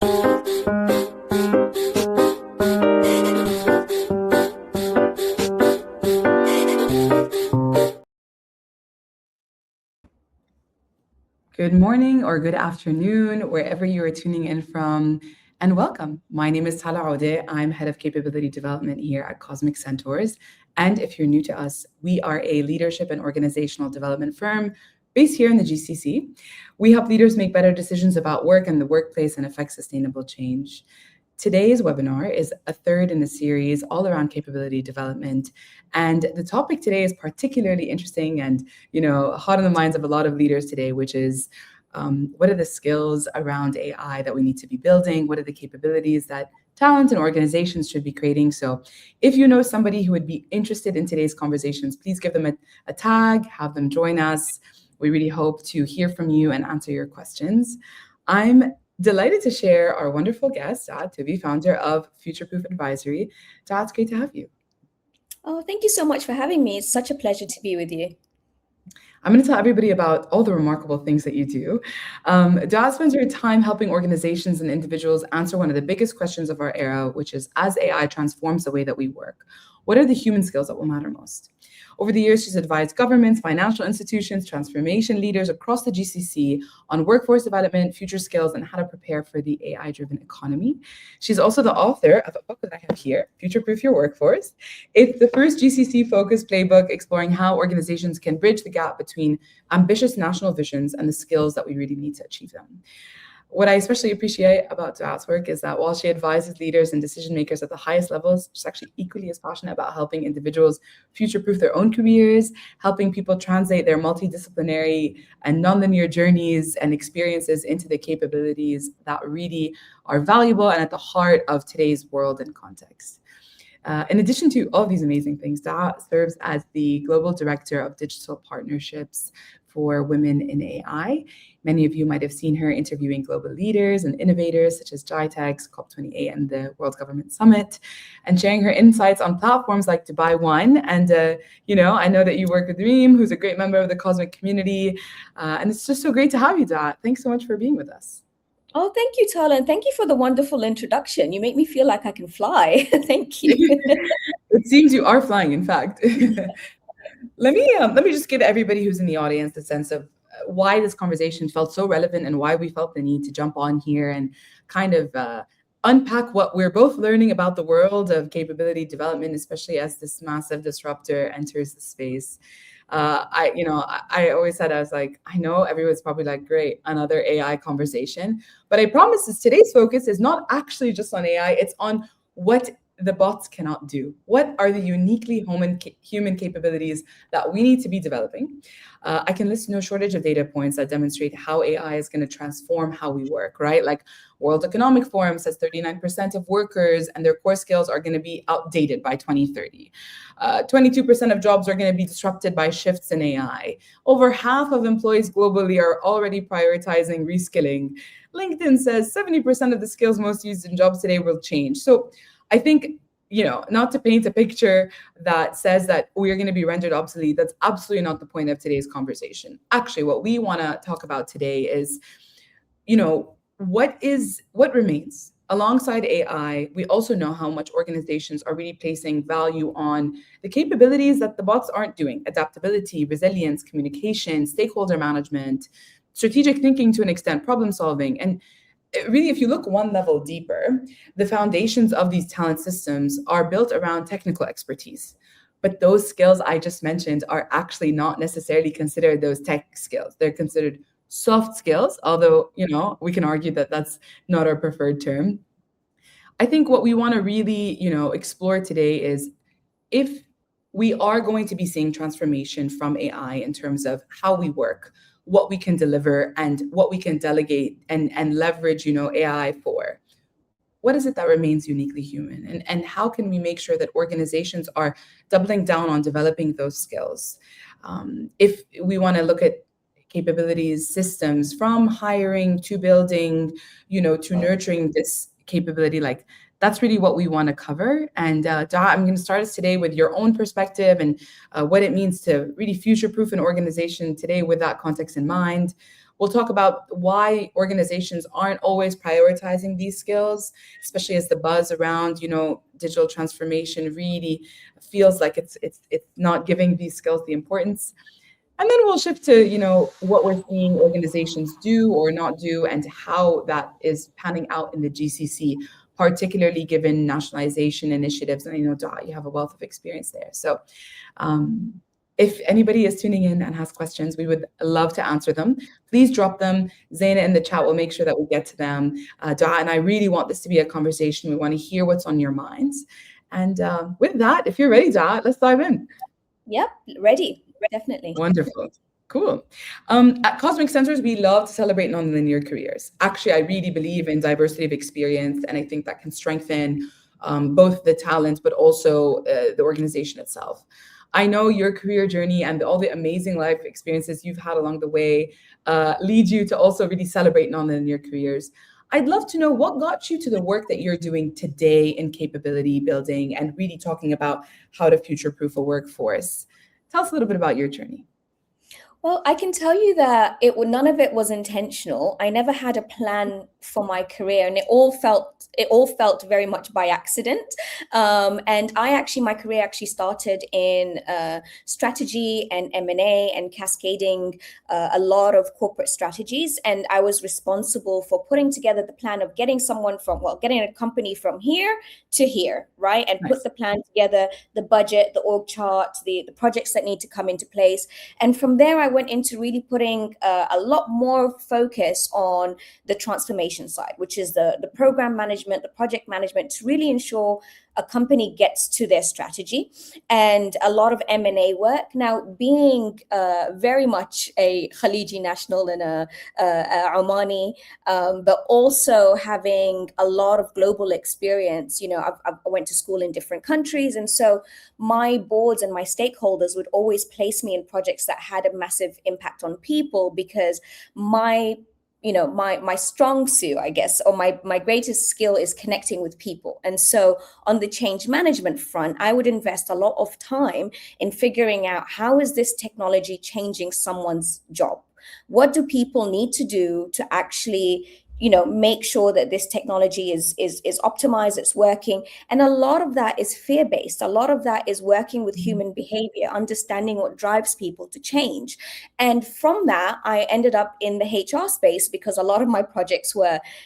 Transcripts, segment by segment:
Good morning or good afternoon, wherever you are tuning in from, and welcome. My name is Tala Odeh. I'm head of capability development here at Cosmic Centaurs. And if you're new to us, we are a leadership and organizational development firm based here in the GCC. We help leaders make better decisions about work and the workplace and affect sustainable change. Today's webinar is a third in the series all around capability development. And the topic today is particularly interesting and, hot in the minds of a lot of leaders today, which is what are the skills around AI that we need to be building? What are the capabilities that talent and organizations should be creating? So if you know somebody who would be interested in today's conversations, please give them a tag, have them join us. We really hope to hear from you and answer your questions. I'm delighted to share our wonderful guest, Dua Al Toobi, founder of Futureproof Advisory. Dua, it's great to have you. Oh, thank you so much for having me. It's such a pleasure to be with you. I'm going to tell everybody about all the remarkable things that you do. Dua spends her time helping organizations and individuals answer one of the biggest questions of our era, which is, as AI transforms the way that we work, what are the human skills that will matter most? Over the years, she's advised governments, financial institutions, transformation leaders across the GCC on workforce development, future skills, and how to prepare for the AI-driven economy. She's also the author of a book that I have here, Futureproof Your Workforce. It's the first GCC-focused playbook exploring how organizations can bridge the gap between ambitious national visions and the skills that we really need to achieve them. What I especially appreciate about Dua's work is that while she advises leaders and decision makers at the highest levels, she's actually equally as passionate about helping individuals future-proof their own careers, helping people translate their multidisciplinary and nonlinear journeys and experiences into the capabilities that really are valuable and at the heart of today's world and context. In addition to all of these amazing things, Dua serves as the Global Director of Digital Partnerships for Women in AI. Many of you might have seen her interviewing global leaders and innovators such as GITEX, COP28, and the World Government Summit, and sharing her insights on platforms like Dubai One. And, I know that you work with Reem, who's a great member of the Cosmic community. And it's just so great to have you, Dua. Thanks so much for being with us. Oh, thank you, Tala, and thank you for the wonderful introduction. You make me feel like I can fly. Thank you. It seems you are flying, in fact. Let me just give everybody who's in the audience a sense of why this conversation felt so relevant and why we felt the need to jump on here and kind of unpack what we're both learning about the world of capability development, especially as this massive disruptor enters the space. I always said, I was like, I know everyone's probably like, great, another AI conversation. But I promise today's focus is not actually just on AI, it's on what the bots cannot do. What are the uniquely human capabilities that we need to be developing? I can list no shortage of data points that demonstrate how AI is going to transform how we work, right? Like World Economic Forum says 39% of workers and their core skills are going to be outdated by 2030. 22% of jobs are going to be disrupted by shifts in AI. Over half of employees globally are already prioritizing reskilling. LinkedIn says 70% of the skills most used in jobs today will change. So I think, not to paint a picture that says that we are going to be rendered obsolete, that's absolutely not the point of today's conversation. Actually, what we want to talk about today is, what remains. Alongside AI, we also know how much organizations are really placing value on the capabilities that the bots aren't doing: adaptability, resilience, communication, stakeholder management, strategic thinking to an extent, problem solving. And really, if you look one level deeper, the foundations of these talent systems are built around technical expertise. But those skills I just mentioned are actually not necessarily considered those tech skills. They're considered soft skills, although, we can argue that that's not our preferred term. I think what we want to really, explore today is if we are going to be seeing transformation from AI in terms of how we work, what we can deliver, and what we can delegate and leverage, AI for. What is it that remains uniquely human? And how can we make sure that organizations are doubling down on developing those skills? If we want to look at capabilities, systems, from hiring to building, to nurturing this capability, like that's really what we want to cover. And Dua, I'm going to start us today with your own perspective and what it means to really future-proof an organization today with that context in mind. We'll talk about why organizations aren't always prioritizing these skills, especially as the buzz around, digital transformation really feels like it's not giving these skills the importance. And then we'll shift to, what we're seeing organizations do or not do and how that is panning out in the GCC, particularly given nationalization initiatives. And I know, Dua, you have a wealth of experience there. So if anybody is tuning in and has questions, we would love to answer them. Please drop them. Zaina in the chat will make sure that we get to them. Dua and I really want this to be a conversation. We want to hear what's on your minds. And with that, if you're ready, Dua, let's dive in. Yep, ready. Definitely. Wonderful. Cool. At Cosmic Centers, we love to celebrate nonlinear careers. Actually, I really believe in diversity of experience, and I think that can strengthen both the talent, but also the organization itself. I know your career journey and all the amazing life experiences you've had along the way lead you to also really celebrate nonlinear careers. I'd love to know what got you to the work that you're doing today in capability building and really talking about how to future-proof a workforce. Tell us a little bit about your journey. Well, I can tell you that none of it was intentional. I never had a plan for my career, and it all felt very much by accident. And my career actually started in strategy and M&A and cascading a lot of corporate strategies. And I was responsible for putting together the plan of getting a company from here to here, right? And Nice. Put the plan together, the budget, the org chart, the projects that need to come into place. And from there, I went into really putting a lot more focus on the transformation side, which is the program management, the project management, to really ensure a company gets to their strategy, and a lot of M&A work. Now, being very much a Khaliji national and a Omani, but also having a lot of global experience. I went to school in different countries, and so my boards and my stakeholders would always place me in projects that had a massive impact on people, because my strong suit, I guess, or my greatest skill is connecting with people. And so on the change management front, I would invest a lot of time in figuring out, how is this technology changing someone's job? What do people need to do to actually make sure that this technology is optimized, it's working? And a lot of that is fear-based. A lot of that is working with human behavior, understanding what drives people to change. And from that, I ended up in the HR space, because a lot of my projects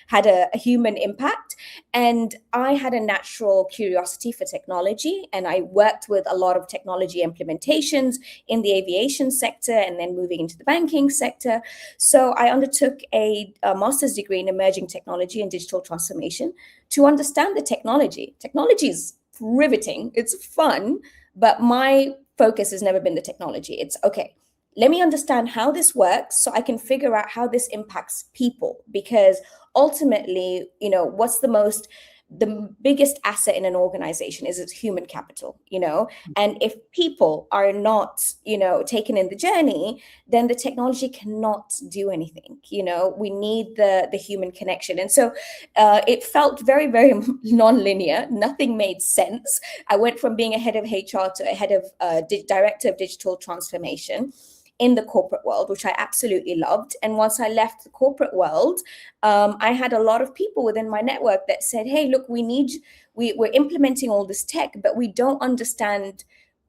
had a human impact. And I had a natural curiosity for technology, and I worked with a lot of technology implementations in the aviation sector and then moving into the banking sector. So I undertook a master's degree in emerging technology and digital transformation to understand the technology. Technology is riveting, it's fun, but my focus has never been the technology. It's okay, let me understand how this works so I can figure out how this impacts people, because ultimately, what's the biggest asset in an organization is its human capital, and if people are not, taken in the journey, then the technology cannot do anything. We need the human connection. And so it felt very, very non-linear. Nothing made sense. I went from being a head of HR to a head of director of digital transformation in the corporate world, which I absolutely loved. And once I left the corporate world, I had a lot of people within my network that said, hey, look, we're implementing all this tech, but we don't understand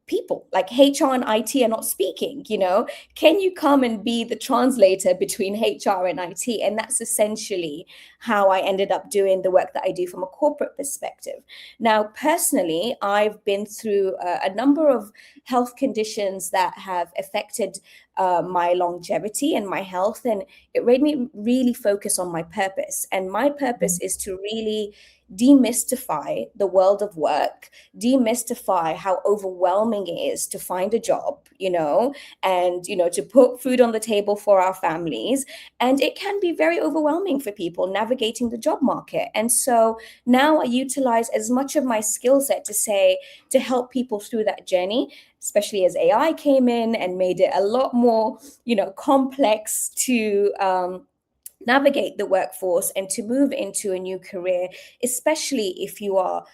people. Like HR and IT are not speaking, can you come and be the translator between HR and IT? And that's essentially how I ended up doing the work that I do from a corporate perspective. Now, personally, I've been through a number of health conditions that have affected my longevity and my health, and it made me really focus on my purpose. And my purpose is to really demystify the world of work, demystify how overwhelming it is to find a job, and, to put food on the table for our families. And it can be very overwhelming for people navigating the job market. And so now I utilize as much of my skill set to help people through that journey, especially as AI came in and made it a lot more, complex to navigate the workforce and to move into a new career, especially if you are,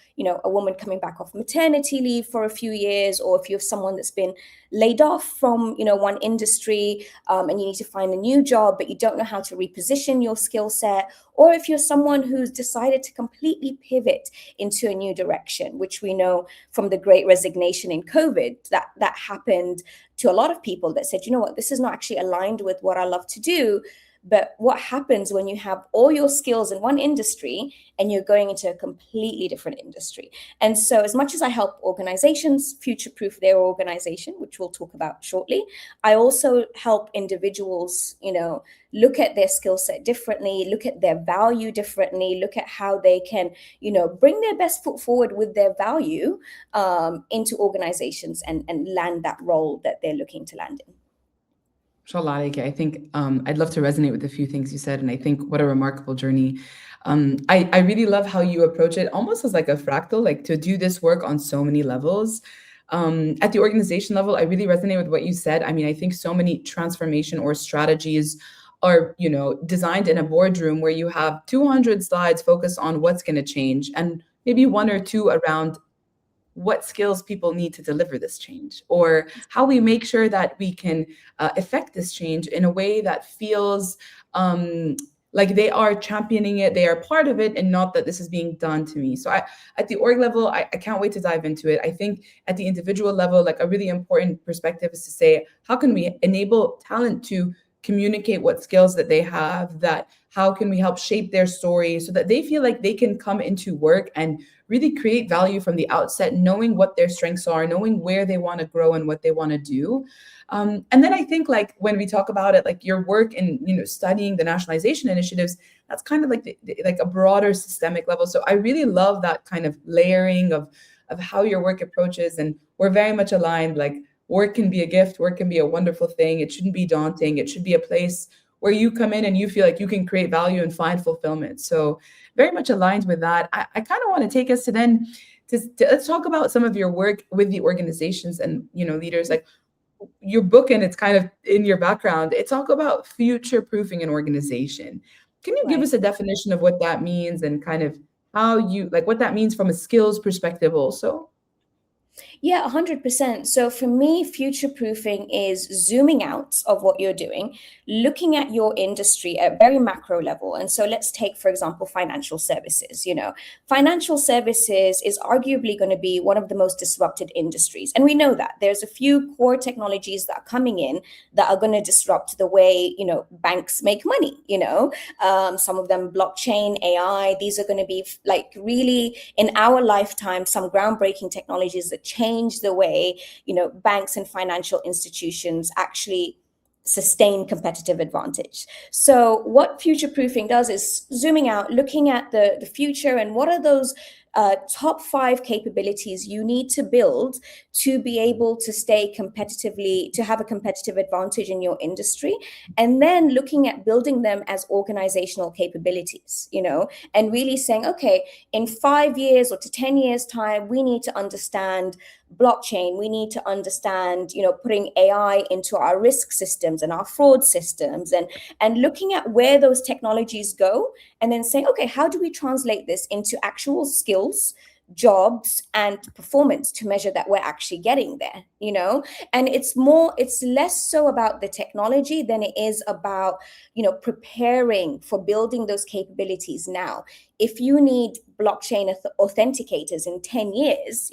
a woman coming back off maternity leave for a few years, or if you're someone that's been laid off from, one industry, and you need to find a new job, but you don't know how to reposition your skill set, or if you're someone who's decided to completely pivot into a new direction, which we know from the Great Resignation in COVID, that happened to a lot of people that said, you know what, this is not actually aligned with what I love to do. But what happens when you have all your skills in one industry and you're going into a completely different industry? And so as much as I help organizations future-proof their organization, which we'll talk about shortly, I also help individuals, look at their skill set differently, look at their value differently, look at how they can, bring their best foot forward with their value into organizations and land that role that they're looking to land in. Inshallah, I think I'd love to resonate with a few things you said, and I think what a remarkable journey. I really love how you approach it, almost as like a fractal, like to do this work on so many levels. At the organization level, I really resonate with what you said. I mean, I think so many transformation or strategies are, designed in a boardroom where you have 200 slides focused on what's going to change, and maybe one or two around what skills people need to deliver this change, or how we make sure that we can affect this change in a way that feels like they are championing it, they are part of it, and not that this is being done to me. So at the org level, I can't wait to dive into it. I think at the individual level, like a really important perspective is to say, how can we enable talent to communicate what skills that they have, that how can we help shape their story so that they feel like they can come into work and really create value from the outset, knowing what their strengths are, knowing where they want to grow and what they want to do. And then I think like when we talk about it, like your work in, studying the nationalization initiatives, that's kind of like like a broader systemic level. So I really love that kind of layering of how your work approaches. And we're very much aligned, like work can be a gift, work can be a wonderful thing. It shouldn't be daunting. It should be a place where you come in and you feel like you can create value and find fulfillment. So very much aligned with that. I kind of want to take us to then to let's talk about some of your work with the organizations and leaders. Like your book, and it's kind of in your background, it's all about future-proofing an organization. Can you give us a definition of what that means and kind of how you like what that means from a skills perspective also? Yeah, 100%. So for me, future proofing is zooming out of what you're doing, looking at your industry at very macro level. And so let's take, for example, financial services. Financial services is arguably going to be one of the most disrupted industries. And we know that there's a few core technologies that are coming in that are going to disrupt the way, banks make money. Some of them blockchain, AI, these are going to be like really in our lifetime, some groundbreaking technologies that change the way, banks and financial institutions actually sustain competitive advantage. So what future proofing does is zooming out, looking at the future and what are those top 5 capabilities you need to build to be able to stay competitively, to have a competitive advantage in your industry, and then looking at building them as organizational capabilities, and really saying, okay, in 5 years or to 10 years time, we need to understand blockchain, we need to understand, putting AI into our risk systems and our fraud systems, and looking at where those technologies go, and then saying, okay, how do we translate this into actual skills, jobs, and performance to measure that we're actually getting there, and it's less so about the technology than it is about, preparing for building those capabilities now. If you need blockchain authenticators in 10 years,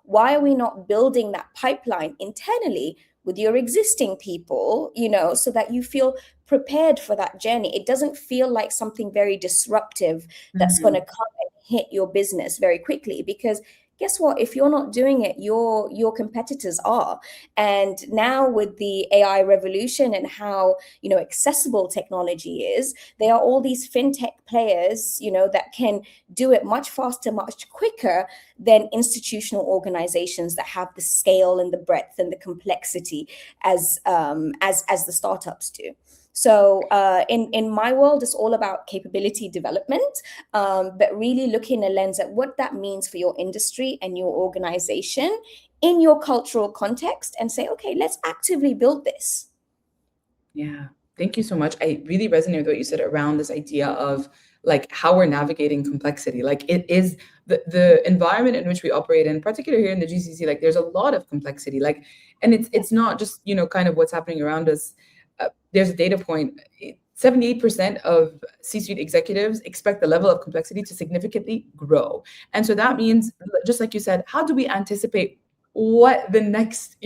why are we not building that pipeline internally with your existing people, so that you feel prepared for that journey? It doesn't feel like something very disruptive that's going to come and hit your business very quickly, because guess what? If you're not doing it, your competitors are. And now with the AI revolution and how, accessible technology is, there are all these fintech players, that can do it much faster, much quicker than institutional organizations that have the scale and the breadth and the complexity as the startups do. So in my world, it's all about capability development, but really looking a lens at what that means for your industry and your organization in your cultural context, and say, okay, let's actively build this. Yeah. Thank you so much. I really resonate with what you said around this idea of like how we're navigating complexity. Like it is the environment in which we operate in, particularly here in the GCC, like there's a lot of complexity. Like, and it's not just, you know, kind of what's happening around us. There's a data point. 78% of C-suite executives expect the level of complexity to significantly grow. And so that means, just like you said, how do we anticipate what the next,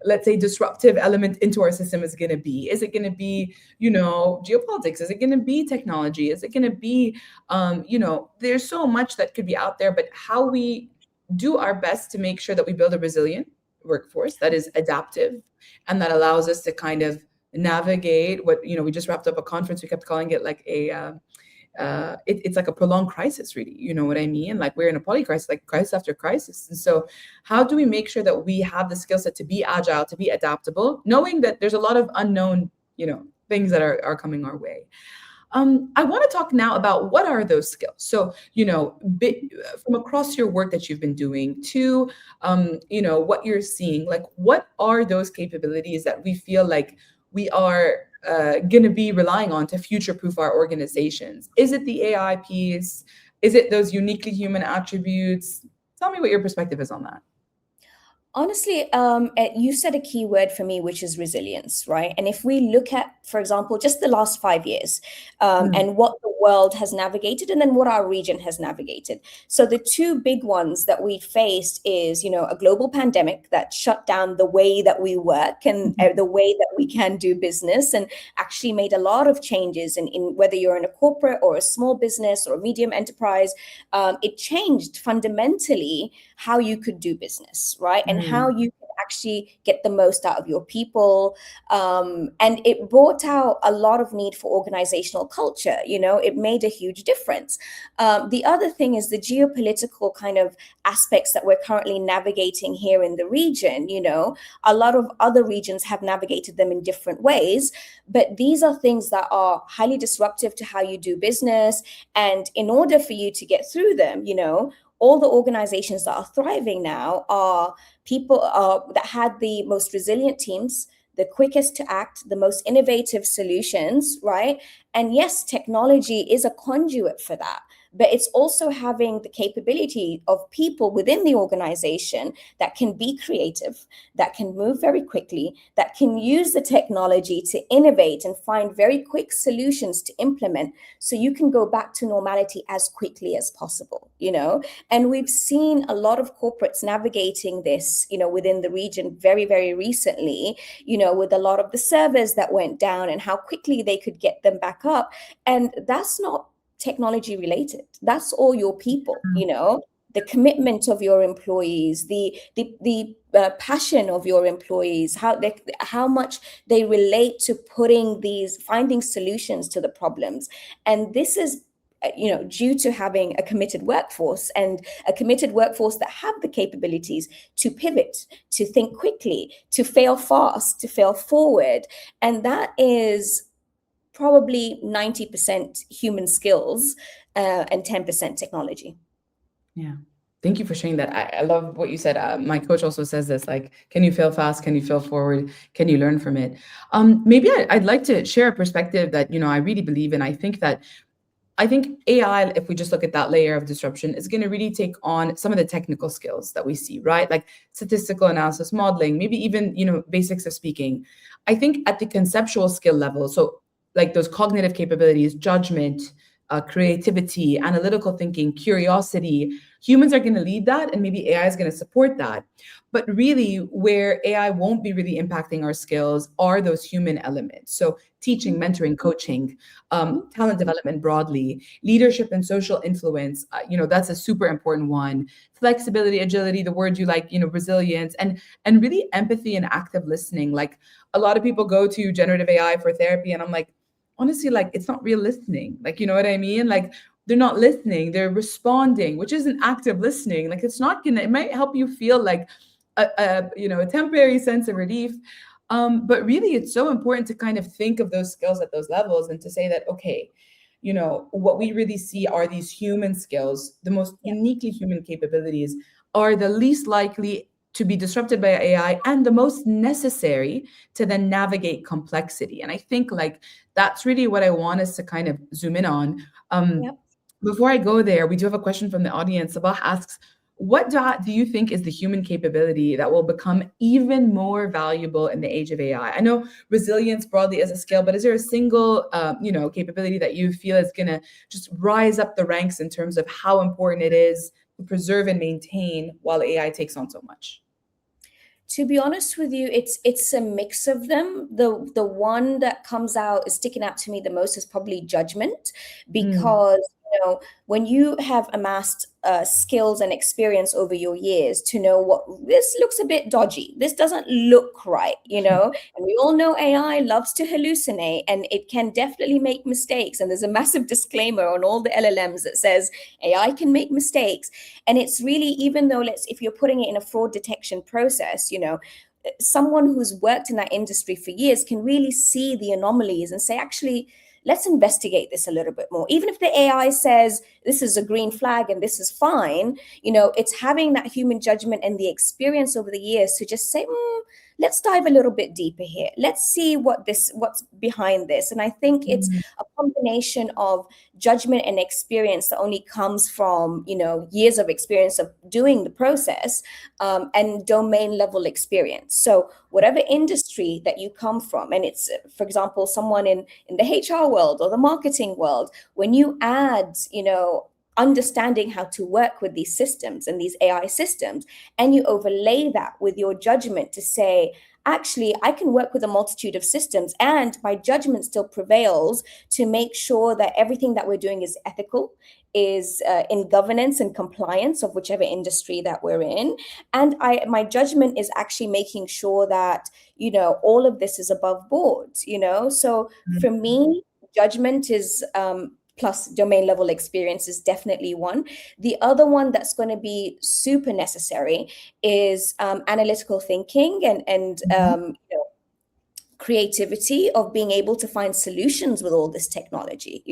let's say disruptive element into our system is going to be? Is it going to be, geopolitics? Is it going to be technology? Is it going to be, there's so much that could be out there, but how we do our best to make sure that we build a resilient workforce that is adaptive and that allows us to kind of navigate what, we just wrapped up a conference. We kept calling it like it's like a prolonged crisis, really. You know what I mean? Like we're in a polycrisis, like crisis after crisis. And so how do we make sure that we have the skill set to be agile, to be adaptable, knowing that there's a lot of unknown, things that are coming our way? I want to talk now about what are those skills. So, from across your work that you've been doing to, what you're seeing, like what are those capabilities that we feel like we are going to be relying on to future-proof our organizations? Is it the AI piece? Is it those uniquely human attributes? Tell me what your perspective is on that. Honestly, you said a key word for me, which is resilience, right? And if we look at, for example, just the last 5 years and what the world has navigated and then what our region has navigated. So the two big ones that we faced is, a global pandemic that shut down the way that we work and the way that we can do business, and actually made a lot of changes in whether you're in a corporate or a small business or a medium enterprise. It changed fundamentally how you could do business, right? And how you can actually get the most out of your people. And it brought out a lot of need for organizational culture. It made a huge difference. The other thing is the geopolitical kind of aspects that we're currently navigating here in the region. A lot of other regions have navigated them in different ways, but these are things that are highly disruptive to how you do business. And in order for you to get through them, all the organizations that are thriving now are people that had the most resilient teams, the quickest to act, the most innovative solutions, right? And yes, technology is a conduit for that, but it's also having the capability of people within the organization that can be creative, that can move very quickly, that can use the technology to innovate and find very quick solutions to implement, so you can go back to normality as quickly as possible, And we've seen a lot of corporates navigating this, within the region very, very recently, with a lot of the servers that went down and how quickly they could get them back up. And that's not technology related. That's all your people, the commitment of your employees, the passion of your employees, how much they relate to finding solutions to the problems. And this is due to having a committed workforce, and a committed workforce that have the capabilities to pivot, to think quickly, to fail fast, to fail forward. And that is probably 90% human skills and 10% technology. Yeah. Thank you for sharing that. I love what you said. My coach also says this, like, can you fail fast? Can you fail forward? Can you learn from it? Maybe I'd like to share a perspective that, I really believe in. I think AI, if we just look at that layer of disruption, is going to really take on some of the technical skills that we see, right? Like statistical analysis, modeling, maybe even, basics of speaking. I think at the conceptual skill level, so like those cognitive capabilities, judgment, creativity, analytical thinking, curiosity, humans are going to lead that, and maybe AI is going to support that. But really, where AI won't be really impacting our skills are those human elements. So teaching, mentoring, coaching, talent development broadly, leadership and social influence, that's a super important one. Flexibility, agility, the word you like, resilience, and really empathy and active listening. Like a lot of people go to generative AI for therapy, and I'm like, honestly, like it's not real listening. Like, you know what I mean? Like they're not listening, they're responding, which isn't active listening. Like it might help you feel like a temporary sense of relief. But really it's so important to kind of think of those skills at those levels and to say that, okay, what we really see are these human skills, the most uniquely human capabilities are the least likely to be disrupted by AI and the most necessary to then navigate complexity. And I think like that's really what I want us to kind of zoom in on. Yep. Before I go there, we do have a question from the audience. Sabah asks, what do you think is the human capability that will become even more valuable in the age of AI? I know resilience broadly as a skill, but is there a single, capability that you feel is going to just rise up the ranks in terms of how important it is to preserve and maintain while AI takes on so much? To be honest with you, it's a mix of them. The one that comes out is sticking out to me the most is probably judgment, Mm, because when you have amassed skills and experience over your years to know what this looks a bit dodgy, this doesn't look right, and we all know AI loves to hallucinate and it can definitely make mistakes. And there's a massive disclaimer on all the LLMs that says AI can make mistakes. And it's really, even though if you're putting it in a fraud detection process, someone who's worked in that industry for years can really see the anomalies and say, actually, let's investigate this a little bit more. Even if the AI says this is a green flag and this is fine, it's having that human judgment and the experience over the years to just say, let's dive a little bit deeper here. Let's see what's behind this. And I think it's mm, a combination of judgment and experience that only comes from, years of experience of doing the process, and domain level experience. So whatever industry that you come from, and it's, for example, someone in the HR world or the marketing world, when you add, understanding how to work with these systems and these AI systems, and you overlay that with your judgment to say, actually, I can work with a multitude of systems and my judgment still prevails to make sure that everything that we're doing is ethical, is in governance and compliance of whichever industry that we're in. And my judgment is actually making sure that, all of this is above board, So mm. for me, judgment is plus domain level experience is definitely one. The other one that's going to be super necessary is analytical thinking and Mhm. creativity of being able to find solutions with all this technology.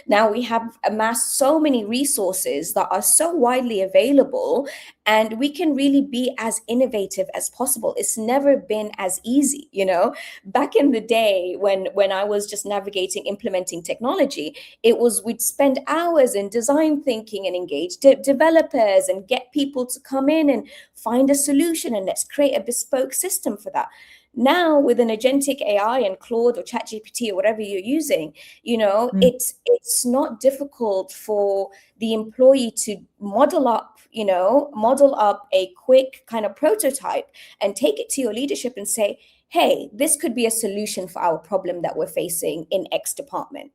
Now we have amassed so many resources that are so widely available, and we can really be as innovative as possible. It's never been as easy. Back in the day when I was just navigating implementing technology, we'd spend hours in design thinking and engage developers and get people to come in and find a solution, and let's create a bespoke system for that. Now with an agentic AI and Claude or ChatGPT or whatever you're using, Mm. it's not difficult for the employee to model up a quick kind of prototype and take it to your leadership and say, hey, this could be a solution for our problem that we're facing in X department.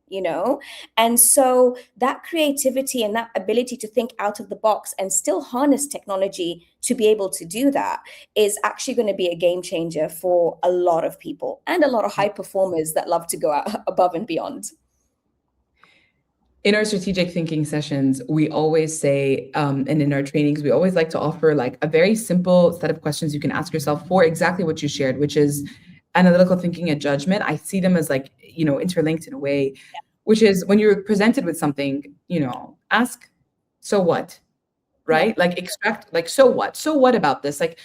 And so that creativity and that ability to think out of the box and still harness technology to be able to do that is actually going to be a game changer for a lot of people and a lot of high performers that love to go out above and beyond. In our strategic thinking sessions, we always say, and in our trainings, we always like to offer like a very simple set of questions you can ask yourself for exactly what you shared, which is analytical thinking and judgment. I see them as like, interlinked in a way, which is when you're presented with something, ask, so what? Yeah. Right? Like extract, like, so what about this? Like,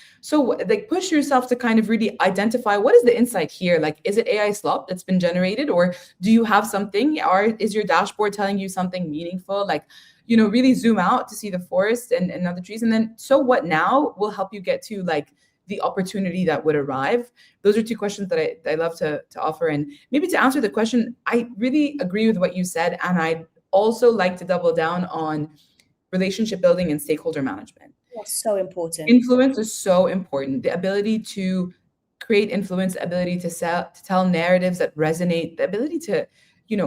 like push yourself to kind of really identify what is the insight here? Like, is it AI slop that's been generated, or do you have something, or is your dashboard telling you something meaningful? Like, really zoom out to see the forest and other trees. And then, so what now will help you get to like the opportunity that would arrive. Those are two questions that I love to offer. And maybe to answer the question, I really agree with what you said. And I'd also like to double down on relationship building and stakeholder management. That's so important. Influence is so important. The ability to create influence, the ability to tell narratives that resonate, the ability to,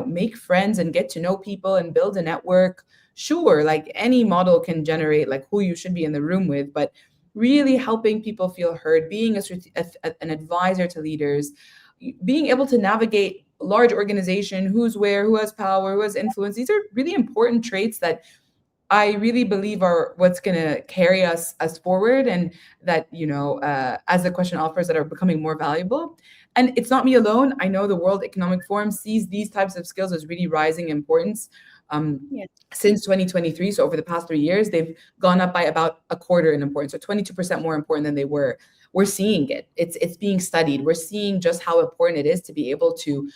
make friends and get to know people and build a network. Sure, like any model can generate like who you should be in the room with, but really helping people feel heard, being an advisor to leaders, being able to navigate a large organization, who's where, who has power, who has influence. These are really important traits that I really believe are what's going to carry us forward, and that, as the question offers, that are becoming more valuable. And it's not me alone. I know the World Economic Forum sees these types of skills as really rising in importance. Yeah. Since 2023. So over the past 3 years, they've gone up by about a quarter in importance. So 22% more important than they were. We're seeing it. It's being studied. We're seeing just how important it is to be able to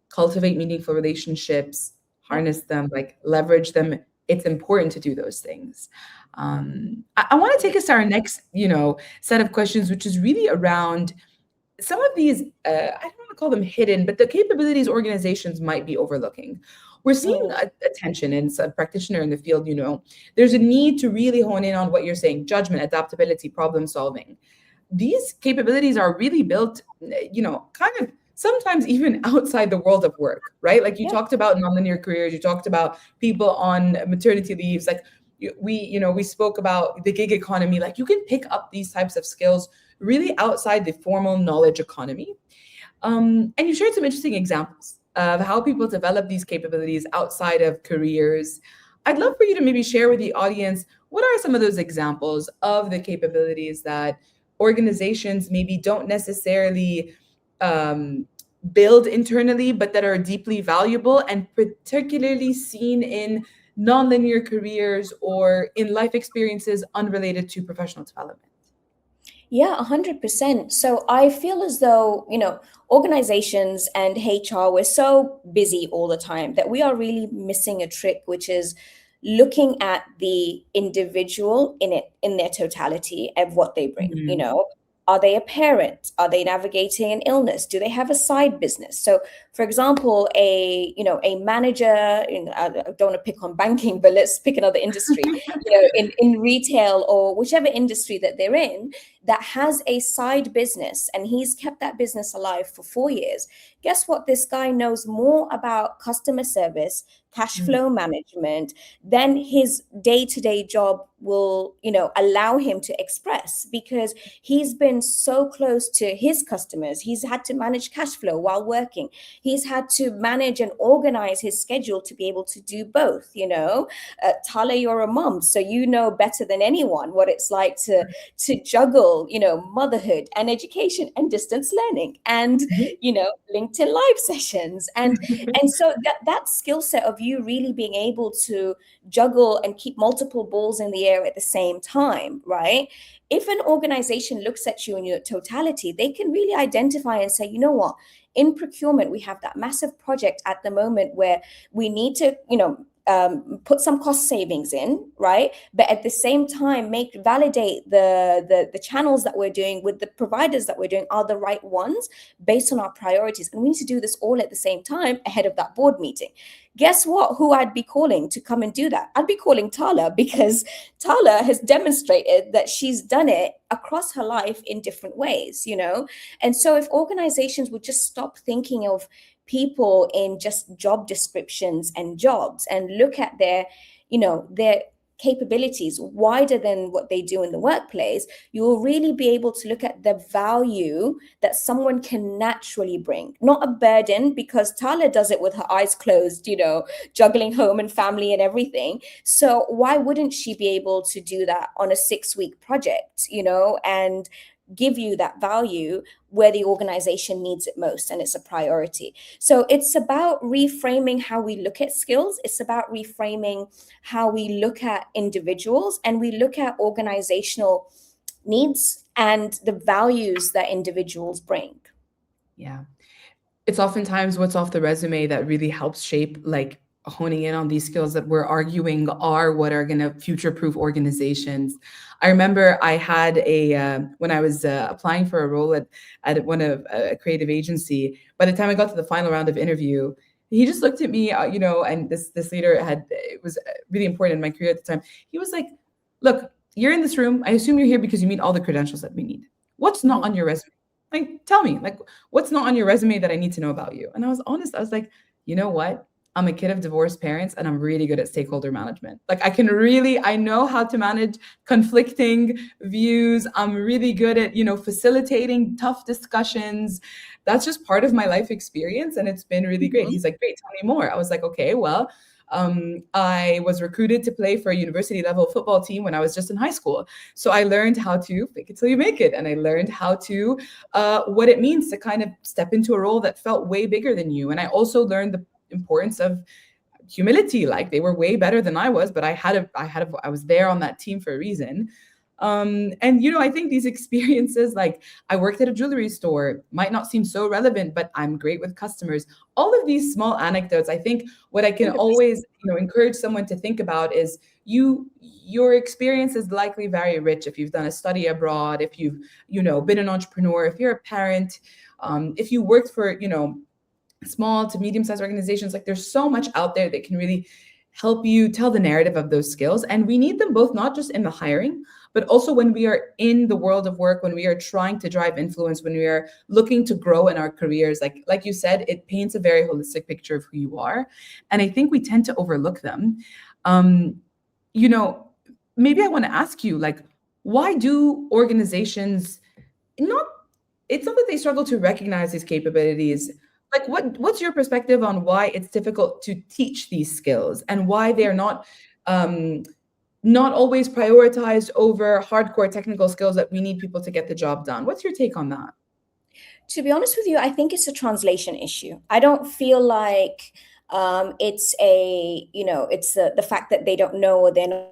cultivate meaningful relationships, harness them, like leverage them. It's important to do those things. I want to take us to our next, set of questions, which is really around some of these, I don't want to call them hidden, but the capabilities organizations might be overlooking. We're seeing attention, and as a practitioner in the field, there's a need to really hone in on what you're saying: judgment, adaptability, problem solving. These capabilities are really built, kind of sometimes even outside the world of work, right? Like you talked about nonlinear careers, you talked about people on maternity leaves, like we spoke about the gig economy. Like you can pick up these types of skills really outside the formal knowledge economy. And you shared some interesting examples of how people develop these capabilities outside of careers. I'd love for you to maybe share with the audience, what are some of those examples of the capabilities that organizations maybe don't necessarily build internally, but that are deeply valuable and particularly seen in nonlinear careers or in life experiences unrelated to professional development? Yeah, 100%. So I feel as though, organizations and HR, we're so busy all the time that we are really missing a trick, which is looking at the individual in their totality of what they bring. Are they a parent? Are they navigating an illness? Do they have a side business? So, for example, a manager, I don't want to pick on banking, but let's pick another industry, in retail or whichever industry that they're in, that has a side business and he's kept that business alive for 4 years. Guess what? This guy knows more about customer service, cash flow management than his day-to-day job will, allow him to express, because he's been so close to his customers. He's had to manage cash flow while working. He's had to manage and organize his schedule to be able to do both. Tala, you're a mom, so you know better than anyone what it's like to juggle, motherhood and education and distance learning and, LinkedIn live sessions. And so that skill set of you really being able to juggle and keep multiple balls in the air at the same time, right? If an organization looks at you in your totality, they can really identify and say, you know what, in procurement, we have that massive project at the moment where we need to, put some cost savings in, right? But at the same time, validate the channels that we're doing with the providers that we're doing are the right ones based on our priorities. And we need to do this all at the same time ahead of that board meeting. Guess what? Who I'd be calling to come and do that? I'd be calling Tala, because Tala has demonstrated that she's done it across her life in different ways, And so if organizations would just stop thinking of people in just job descriptions and jobs and look at their capabilities wider than what they do in the workplace, you will really be able to look at the value that someone can naturally bring, not a burden, because Tala does it with her eyes closed, juggling home and family and everything. So why wouldn't she be able to do that on a 6-week project, and give you that value where the organization needs it most and it's a priority? So it's about reframing how we look at skills. It's about reframing how we look at individuals, and we look at organizational needs and the values that individuals bring. Yeah. It's oftentimes what's off the resume that really helps shape, like, honing in on these skills that we're arguing are what are going to future-proof organizations. I remember I had when I was applying for a role at one of a creative agency, by the time I got to the final round of interview, he just looked at me, and this leader it was really important in my career at the time. He was like, look, you're in this room. I assume you're here because you meet all the credentials that we need. What's not on your resume? Like, tell me, like, what's not on your resume that I need to know about you? And I was honest. I was like, you know what? I'm a kid of divorced parents, and I'm really good at stakeholder management. Like, I know how to manage conflicting views. I'm really good at, facilitating tough discussions. That's just part of my life experience, and it's been really great. He's like, great, tell me more. I was like, okay, well, I was recruited to play for a university level football team when I was just in high school. So I learned how to fake it till you make it. And I learned how to, what it means to kind of step into a role that felt way bigger than you. And I also learned the importance of humility. Like, they were way better than I was, but I was there on that team for a reason. And I think these experiences, like, I worked at a jewelry store, might not seem so relevant, but I'm great with customers. All of these small anecdotes, I think what I can always, encourage someone to think about is your experience is likely very rich if you've done a study abroad, if you've, been an entrepreneur, if you're a parent, if you worked for, small to medium-sized organizations. Like, there's so much out there that can really help you tell the narrative of those skills. And we need them both, not just in the hiring, but also when we are in the world of work, when we are trying to drive influence, when we are looking to grow in our careers. Like you said, it paints a very holistic picture of who you are. And I think we tend to overlook them. Maybe I want to ask you, like, why do organizations it's not that they struggle to recognize these capabilities. Like, what's your perspective on why it's difficult to teach these skills, and why they're not always prioritized over hardcore technical skills that we need people to get the job done? What's your take on that? To be honest with you, I think it's a translation issue. I don't feel like it's it's the fact that they don't know, or they're not.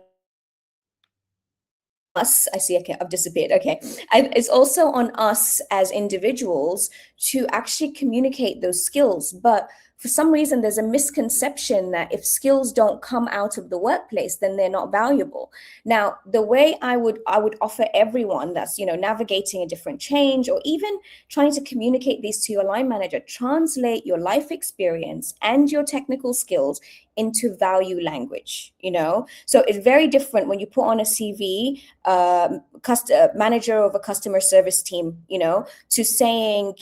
Us, I see, okay, I've disappeared. Okay. It's also on us as individuals to actually communicate those skills. But for some reason, there's a misconception that if skills don't come out of the workplace, then they're not valuable. Now, the way I would offer everyone that's, navigating a different change, or even trying to communicate these to your line manager, translate your life experience and your technical skills into value language. So it's very different when you put on a CV, manager of a customer service team, to saying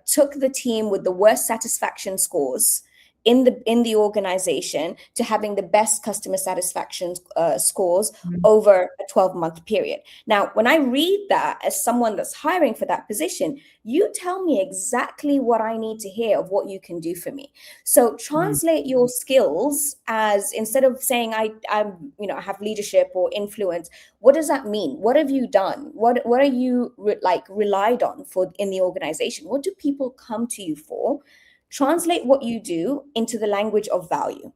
took the team with the worst satisfaction scores in the organization to having the best customer satisfaction scores over a 12-month period. Now, when I read that as someone that's hiring for that position, you tell me exactly what I need to hear of what you can do for me. So translate your skills as, instead of saying I have leadership or influence, what does that mean? What have you done? What are you relied on for in the organization? What do people come to you for? Translate what you do into the language of value.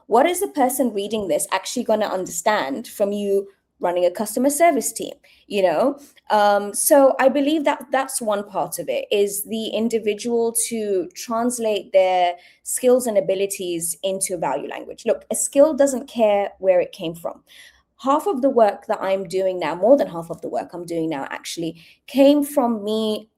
What is the person reading this actually going to understand from you running a customer service team? So I believe that that's one part of it, is the individual to translate their skills and abilities into value language. Look, a skill doesn't care where it came from. Half of the work that I'm doing now, more than half of the work I'm doing now actually, came from me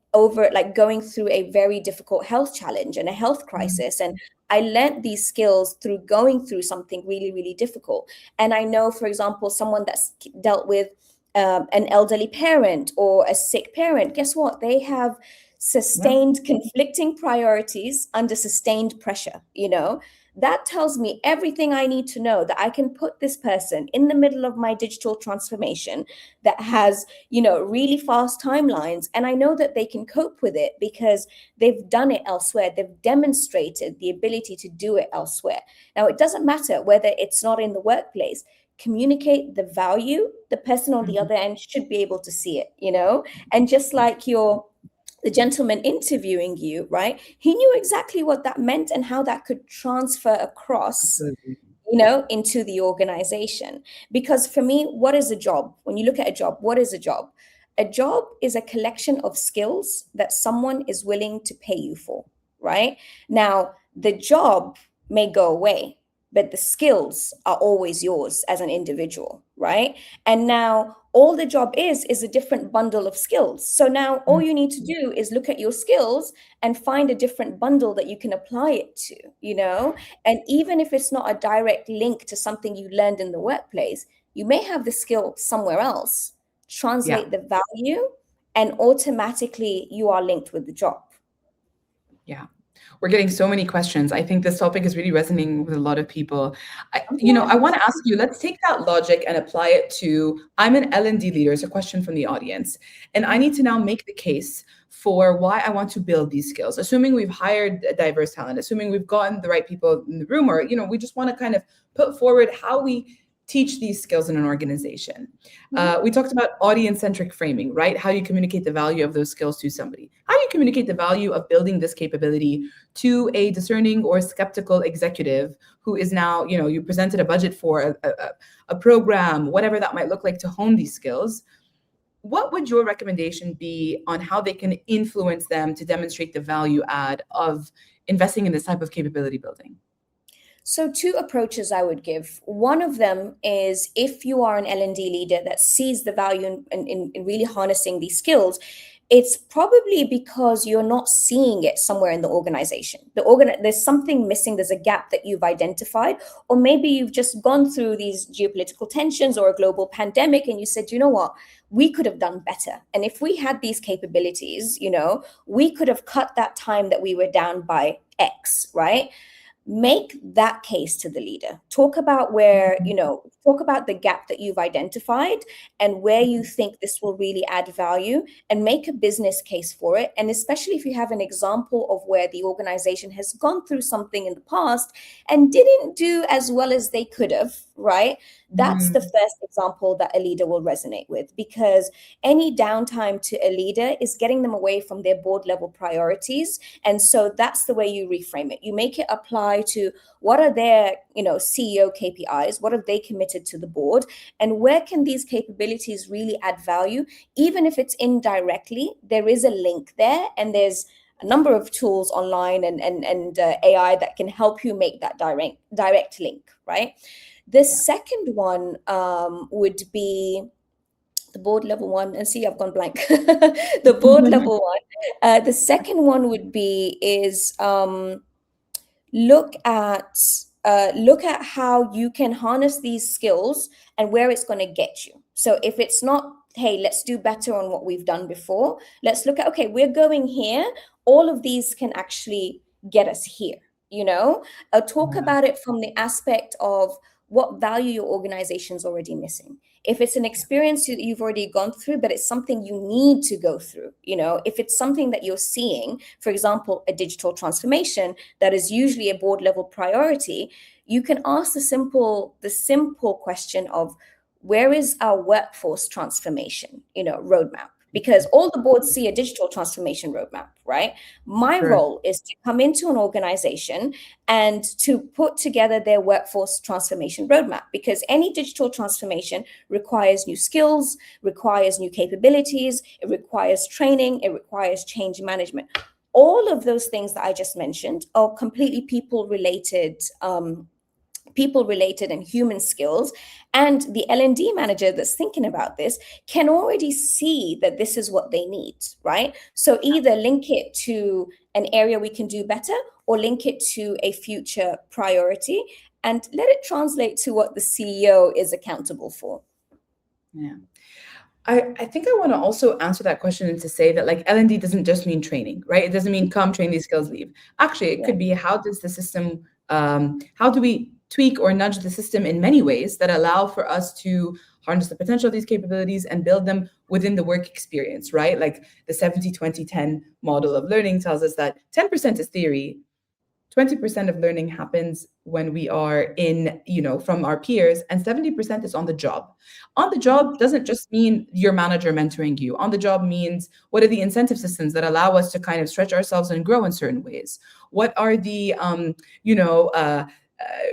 going through a very difficult health challenge and a health crisis. And I learned these skills through going through something really, really difficult. And I know, for example, someone that's dealt with an elderly parent or a sick parent, guess what? They have sustained conflicting priorities under sustained pressure. That tells me everything I need to know, that I can put this person in the middle of my digital transformation that has, really fast timelines. And I know that they can cope with it because they've done it elsewhere. They've demonstrated the ability to do it elsewhere. Now, it doesn't matter whether it's not in the workplace. Communicate the value. The person on the other end should be able to see it, and just like the gentleman interviewing you, right? He knew exactly what that meant and how that could transfer across, into the organization. Because for me, what is a job? When you look at a job, what is a job? A job is a collection of skills that someone is willing to pay you for, right? Now, the job may go away, but the skills are always yours as an individual, right? And now all the job is a different bundle of skills. So now all you need to do is look at your skills and find a different bundle that you can apply it to, And even if it's not a direct link to something you learned in the workplace, you may have the skill somewhere else. Translate the value, and automatically you are linked with the job. Yeah. We're getting so many questions. I think this topic is really resonating with a lot of people. I want to ask you, let's take that logic and apply it to, I'm an L&D leader. It's a question from the audience. And I need to now make the case for why I want to build these skills, assuming we've hired a diverse talent, assuming we've gotten the right people in the room, or, we just want to kind of put forward how we teach these skills in an organization. We talked about audience-centric framing, right? How you communicate the value of those skills to somebody. How do you communicate the value of building this capability to a discerning or skeptical executive who is now, you presented a budget for a program, whatever that might look like, to hone these skills. What would your recommendation be on how they can influence them to demonstrate the value add of investing in this type of capability building? So two approaches I would give. One of them is, if you are an L&D leader that sees the value in really harnessing these skills, it's probably because you're not seeing it somewhere in the organization. There's something missing, there's a gap that you've identified, or maybe you've just gone through these geopolitical tensions or a global pandemic and you said, you know what, we could have done better. And if we had these capabilities, we could have cut that time that we were down by X, right? Make that case to the leader. Talk about talk about the gap that you've identified and where you think this will really add value, and make a business case for it. And especially if you have an example of where the organization has gone through something in the past and didn't do as well as they could have, right? That's the first example that a leader will resonate with, because any downtime to a leader is getting them away from their board level priorities. And so that's the way you reframe it. You make it apply to what are their, CEO KPIs, what have they committed to the board, and where can these capabilities really add value? Even if it's indirectly, there is a link there, and there's a number of tools online and AI that can help you make that direct link, right? The second one would be the board level one. And see, I've gone blank. The board level one. The second one would be look at how you can harness these skills and where it's going to get you. So if it's not, hey, let's do better on what we've done before, let's look at, okay, we're going here. All of these can actually get us here. Talk about it from the aspect of what value your organization's already missing. If it's an experience that you've already gone through, but it's something you need to go through, if it's something that you're seeing, for example, a digital transformation that is usually a board level priority, you can ask the simple question of, where is our workforce transformation, roadmap? Because all the boards see a digital transformation roadmap, right? My role is to come into an organization and to put together their workforce transformation roadmap, because any digital transformation requires new skills, requires new capabilities, it requires training, it requires change management. All of those things that I just mentioned are completely people related and human skills. And the L&D manager that's thinking about this can already see that this is what they need, right? So either link it to an area we can do better, or link it to a future priority, and let it translate to what the CEO is accountable for. Yeah. I think I want to also answer that question and to say that, like, L&D doesn't just mean training, right? It doesn't mean come train these skills, leave. Actually, it could be, how does the system, how do we tweak or nudge the system in many ways that allow for us to harness the potential of these capabilities and build them within the work experience, right? Like the 70-20-10 model of learning tells us that 10% is theory, 20% of learning happens when we are in, from our peers, and 70% is on the job. On the job doesn't just mean your manager mentoring you. On the job means, what are the incentive systems that allow us to kind of stretch ourselves and grow in certain ways? What are the,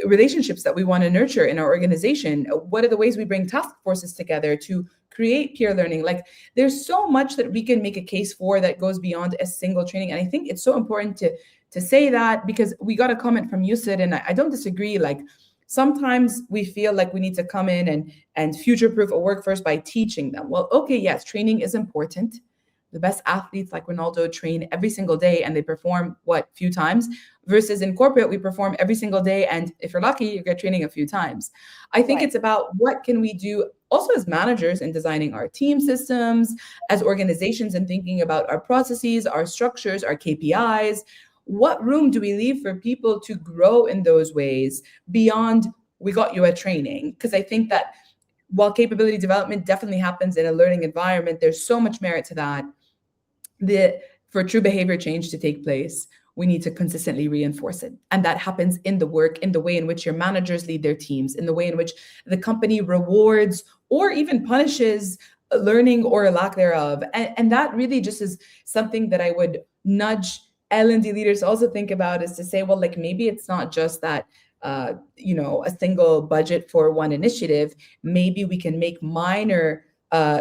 relationships that we want to nurture in our organization? What are the ways we bring task forces together to create peer learning? Like, there's so much that we can make a case for that goes beyond a single training. And I think it's so important to say that, because we got a comment from Yusuf, and I don't disagree. Like, sometimes we feel like we need to come in and future-proof a workforce by teaching them. Well, okay, yes, training is important. The best athletes like Ronaldo train every single day and they perform few times, versus in corporate, we perform every single day. And if you're lucky, you get training a few times. I think It's about what can we do also as managers in designing our team systems, as organizations, and thinking about our processes, our structures, our KPIs. What room do we leave for people to grow in those ways beyond, we got you a training? Because I think that while capability development definitely happens in a learning environment, there's so much merit to that. For true behavior change to take place, we need to consistently reinforce it. And that happens in the work, in the way in which your managers lead their teams, in the way in which the company rewards or even punishes learning or a lack thereof. And that really just is something that I would nudge L&D leaders to also think about, is to say, well, like maybe it's not just that a single budget for one initiative. Maybe we can make minor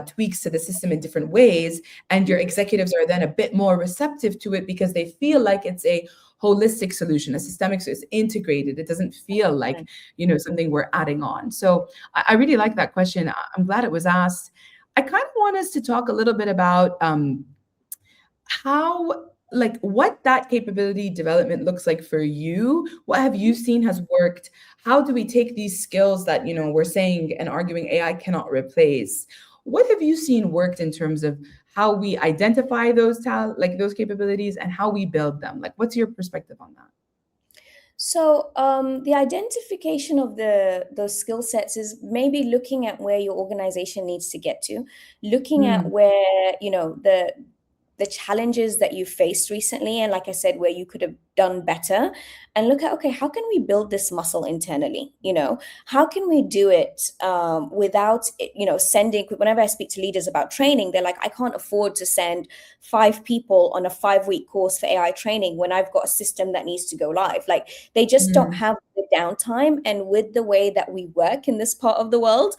tweaks to the system in different ways, and your executives are then a bit more receptive to it because they feel like it's a holistic solution, a systemic, so it's integrated. It doesn't feel like something we're adding on. So I really like that question. I'm glad it was asked. I kind of want us to talk a little bit about how, like, what that capability development looks like for you. What have you seen has worked? How do we take these skills that we're saying and arguing AI cannot replace? What have you seen worked in terms of how we identify those those capabilities and how we build them? Like, what's your perspective on that? So the identification of those skill sets is maybe looking at where your organization needs to get to, looking at where the challenges that you faced recently, and like I said, where you could have done better, and look at, okay, how can we build this muscle internally? How can we do it without sending? Whenever I speak to leaders about training, they're like, I can't afford to send 5 people on a 5-week course for AI training when I've got a system that needs to go live. Like, they just don't have the downtime. And with the way that we work in this part of the world,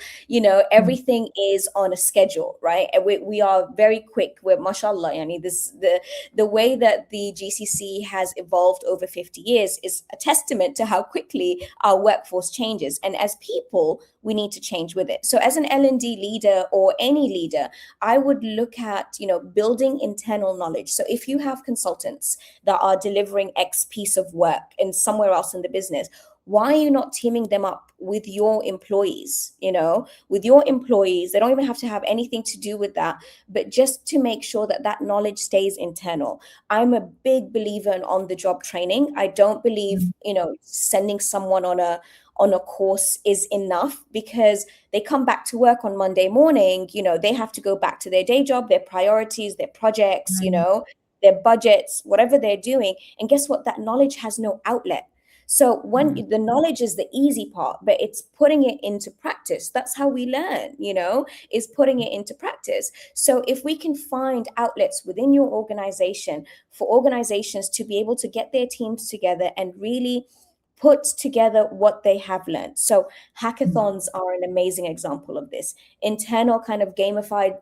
everything is on a schedule, right? And we are very quick. We're mashallah, the way that the GCC has evolved over 50 years is a testament to how quickly our workforce changes. And as people, we need to change with it. So as an L&D leader or any leader, I would look at, building internal knowledge. So if you have consultants that are delivering X piece of work in somewhere else in the business, why are you not teaming them up with your employees? With your employees, they don't even have to have anything to do with that, but just to make sure that that knowledge stays internal. I'm a big believer in on-the-job training. I don't believe, sending someone on a course is enough, because they come back to work on Monday morning, they have to go back to their day job, their priorities, their projects, their budgets, whatever they're doing. And guess what? That knowledge has no outlet. So when the knowledge is the easy part, but it's putting it into practice. That's how we learn, is putting it into practice. So if we can find outlets within your organization for organizations to be able to get their teams together and really put together what they have learned. So hackathons are an amazing example of this. Internal kind of gamified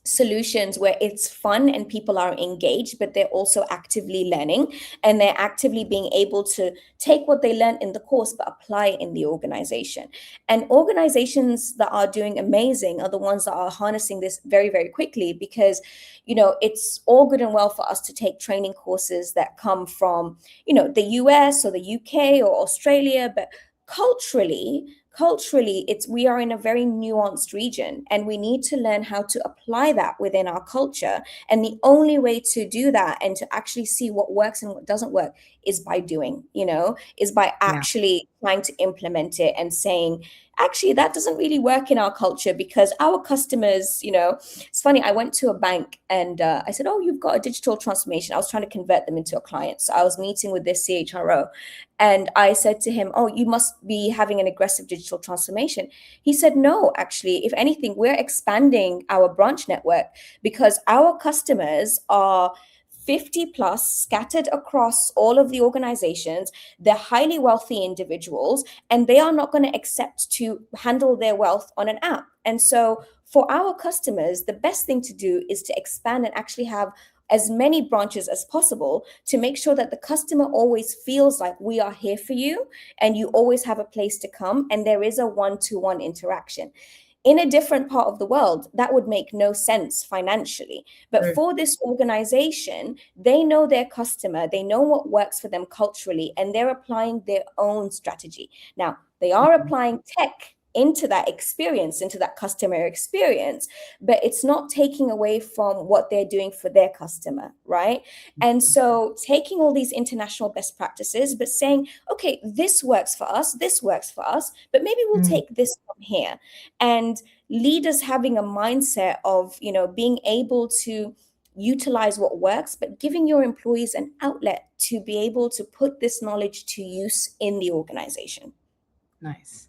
solutions where it's fun and people are engaged, but they're also actively learning, and they're actively being able to take what they learned in the course but apply it in the organization. And organizations that are doing amazing are the ones that are harnessing this very, very quickly, because it's all good and well for us to take training courses that come from the US or the UK or Australia, but culturally, we are in a very nuanced region, and we need to learn how to apply that within our culture. And the only way to do that and to actually see what works and what doesn't work is by doing, is by actually trying to implement it and saying, actually, that doesn't really work in our culture because our customers, it's funny. I went to a bank and I said, oh, you've got a digital transformation. I was trying to convert them into a client. So I was meeting with their CHRO, and I said to him, oh, you must be having an aggressive digital transformation. He said, no, actually, if anything, we're expanding our branch network because our customers are 50 plus, scattered across all of the organizations. They're highly wealthy individuals, and they are not going to accept to handle their wealth on an app. And so for our customers, the best thing to do is to expand and actually have as many branches as possible to make sure that the customer always feels like we are here for you and you always have a place to come, and there is a one-to-one interaction. In a different part of the world, that would make no sense financially. But for this organization, they know their customer, they know what works for them culturally, and they're applying their own strategy. Now, they are applying tech into that experience, into that customer experience, but it's not taking away from what they're doing for their customer, right? And so taking all these international best practices, but saying, okay, this works for us, but maybe we'll take this from here. And leaders having a mindset of, being able to utilize what works, but giving your employees an outlet to be able to put this knowledge to use in the organization. Nice.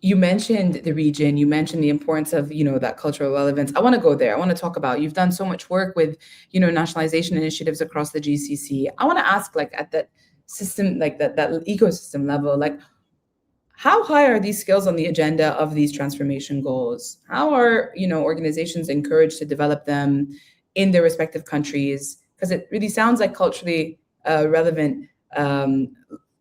You mentioned the region, you mentioned the importance of, that cultural relevance. I want to go there. I want to talk about, you've done so much work with, nationalization initiatives across the GCC. I want to ask, like, at that system, like that ecosystem level, like, how high are these skills on the agenda of these transformation goals? How are, organizations encouraged to develop them in their respective countries? Because it really sounds like culturally relevant,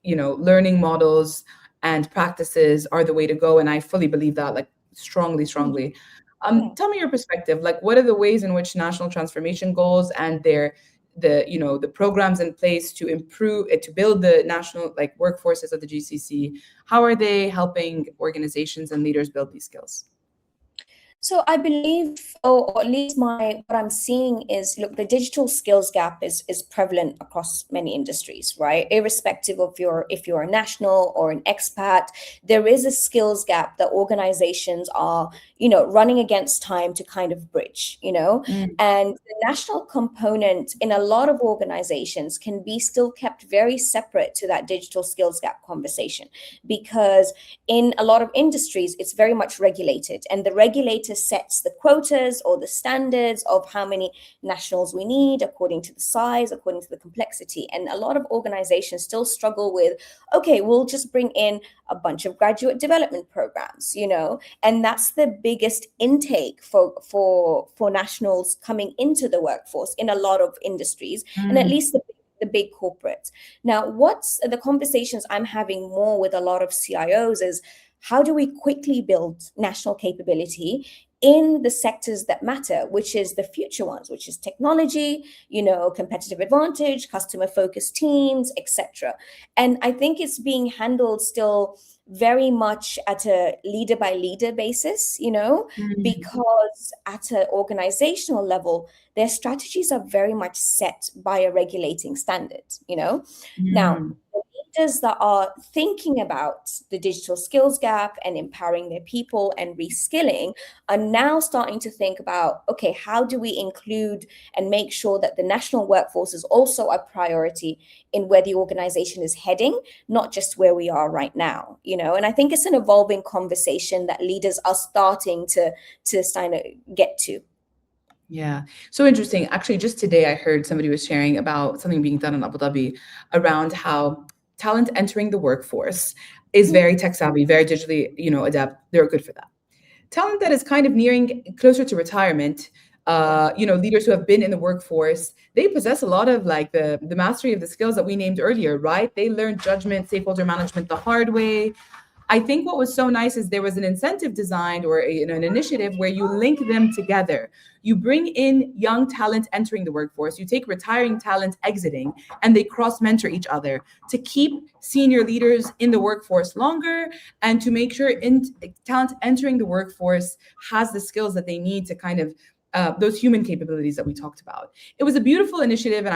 learning models and practices are the way to go. And I fully believe that, like, strongly. Tell me your perspective. Like, what are the ways in which national transformation goals and the programs in place to improve to build the national, like, workforces of the GCC, how are they helping organizations and leaders build these skills? So I believe, or at least what I'm seeing is, look, the digital skills gap is prevalent across many industries, right? Irrespective of if you're a national or an expat, there is a skills gap that organizations are, running against time to kind of bridge, and the national component in a lot of organizations can be still kept very separate to that digital skills gap conversation, because in a lot of industries, it's very much regulated, and the regulator sets the quotas or the standards of how many nationals we need according to the size, according to the complexity. And a lot of organizations still struggle with, okay, we'll just bring in a bunch of graduate development programs, and that's the biggest intake for nationals coming into the workforce in a lot of industries, and at least the big corporates. Now, what's the conversations I'm having more with a lot of CIOs is, how do we quickly build national capability in the sectors that matter, which is the future ones, which is technology, competitive advantage, customer-focused teams, etc. And I think it's being handled still very much at a leader by leader basis, because at an organizational level, their strategies are very much set by a regulating standard, Now, leaders that are thinking about the digital skills gap and empowering their people and reskilling are now starting to think about, okay, how do we include and make sure that the national workforce is also a priority in where the organization is heading, not just where we are right now, And I think it's an evolving conversation that leaders are starting to kind of get to. Yeah. So interesting. Actually, just today I heard somebody was sharing about something being done in Abu Dhabi around how talent entering the workforce is very tech savvy, very digitally, adept. They're good for that. Talent that is kind of nearing closer to retirement, leaders who have been in the workforce, they possess a lot of, like, the mastery of the skills that we named earlier, right? They learned judgment, stakeholder management the hard way. I think what was so nice is there was an incentive designed, or an initiative where you link them together. You bring in young talent entering the workforce, you take retiring talent exiting, and they cross-mentor each other to keep senior leaders in the workforce longer, and to make sure talent entering the workforce has the skills that they need to kind of those human capabilities that we talked about. It was a beautiful initiative, and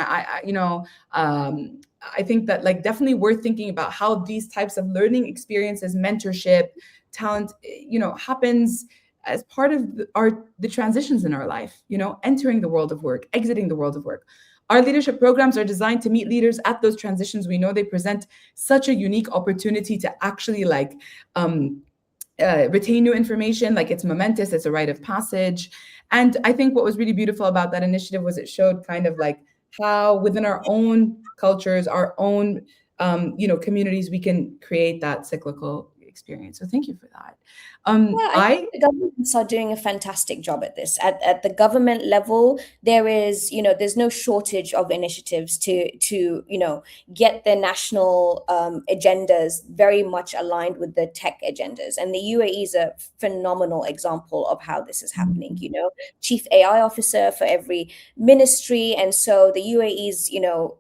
I think that, like, definitely worth thinking about how these types of learning experiences, mentorship, talent, happens as part of the transitions in our life, entering the world of work, exiting the world of work. Our leadership programs are designed to meet leaders at those transitions. We know they present such a unique opportunity to actually, like, retain new information. Like, it's momentous, it's a rite of passage. And I think what was really beautiful about that initiative was it showed kind of like how within our own cultures, our own communities, we can create that cyclical experience. So thank you for that. I think the governments are doing a fantastic job at this. At the government level, there's no shortage of initiatives to get their national agendas very much aligned with the tech agendas. And the UAE is a phenomenal example of how this is happening. Chief AI officer for every ministry, and so the UAE is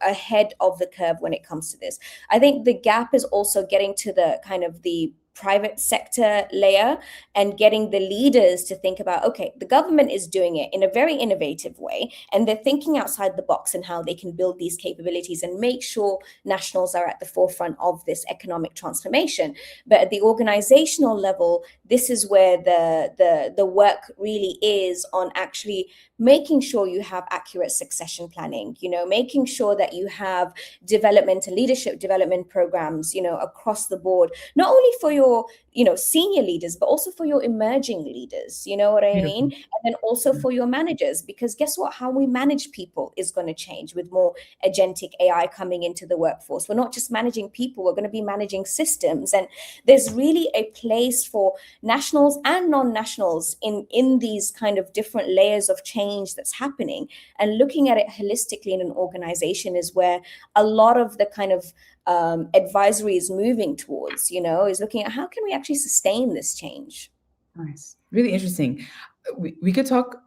ahead of the curve when it comes to this. I think the gap is also getting to the kind of the private sector layer and getting the leaders to think about, okay, the government is doing it in a very innovative way, and they're thinking outside the box and how they can build these capabilities and make sure nationals are at the forefront of this economic transformation. But at the organizational level, this is where the work really is on actually making sure you have accurate succession planning, making sure that you have development and leadership development programs, across the board, not only for your, senior leaders, but also for your emerging leaders, you know what I mean? Beautiful. And then also for your managers, because guess what? How we manage people is going to change with more agentic AI coming into the workforce. We're not just managing people, we're going to be managing systems. And there's really a place for nationals and non-nationals in these kind of different layers of change that's happening. And looking at it holistically in an organization is where a lot of the kind of advisory is moving towards, is looking at how can we actually sustain this change. Nice. Really interesting. We could talk